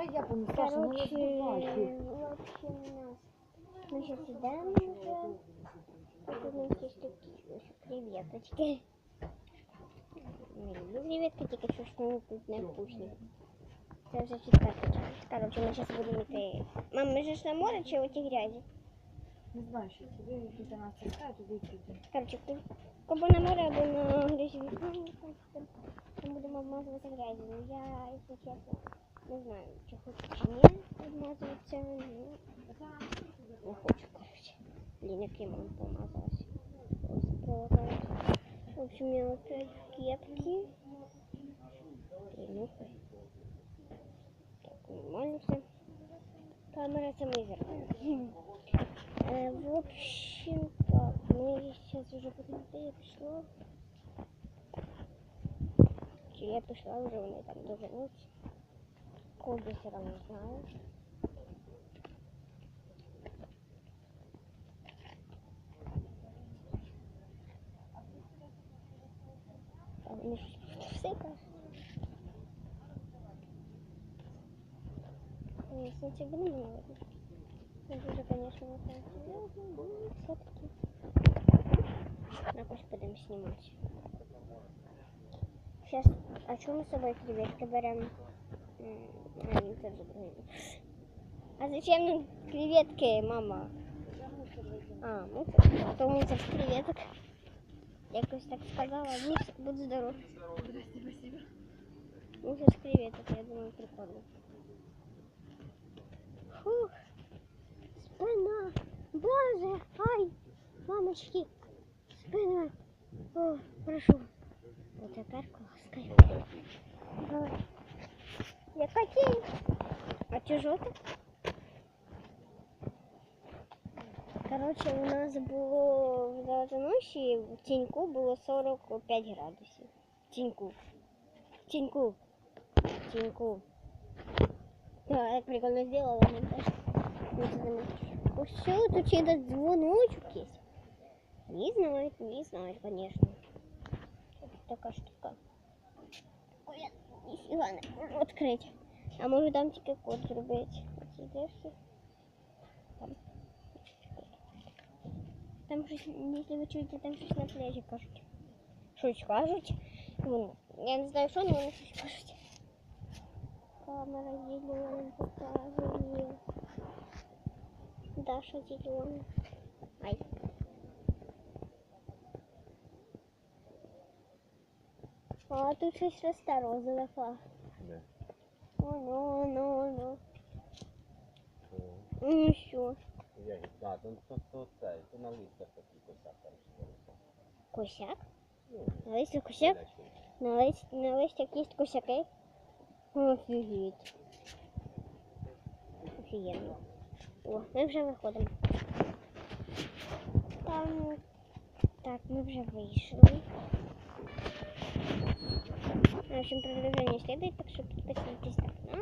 Давай я помню, Саша, ну не забывай. В общем, мы сейчас идем уже. Тут у нас есть такие креветочки. Не люблю креветки, тільки що ж вони тут не вкусні. Це вже четверта часть. Короче, ми зараз будемо йти. Мам, ми ж на море чи у тій грязі? Не знаю, що тебе где-то нас цікавить, туди піде. Короче, або на море, або на грязі. Там будемо обмазуватися грязю. Ну, я, якщо чесно, не знаю, чи хочу, чи ні обмазуватися. Не хочу, короче. Блін, як я мам помазалась. В общем, я опять в кепке. Нюхай. Так, нормально все. Камера це мій зеркало. В общем, так, мы сейчас уже подожди, я пришла. Чи я пришла уже, вони там доженуть. Кого все равно не знаю. Так, вони щось всикають. Если бы не видно. Это уже, конечно, не интересно, все-таки. Пусть будем снимать. Сейчас, а что мы с собой креветки берем? А зачем нам креветки, мама? А, мусор. То мусор с креветок. Якось так сказала. Будь здоров. Спасибо. Мусор с креветок, я думаю, прикольно. Фух. Спина. Боже, ай, мамочки. Спина. О, прошу. Вот тепер класкаю. Яка тінь? А чужота? Короче, у нас було в Золотоноші, в тіньку було 45 градусів. Тіньку. Тіньку. Тіньку. Да, як прикольно зробила, не теж. Ось що, тут ще й дзвоночок є. Не знаю, конечно. Тут така штука. Ой, ніфіга не можу відкрити. А може там тільки код зробити. Оці дешки. Там щось, якщо ви чуєте, там щось на пляжі кажуть. Щось кажуть. Я не знаю, що, але вони щось кажуть. Камера зелена показує. Даша зелена. Ай. А тут щось росте розове флаг. Да. Ну. Ну що? Да, то цей, то на листях такий косяк там ще. Косяк? Ну, На листя косяк? На листях є косяки? Офігеть. Офігенно. О, ми вже виходимо. Там... Так, ми вже вийшли. В общем, продолжение следует, так что подписывайтесь на канал.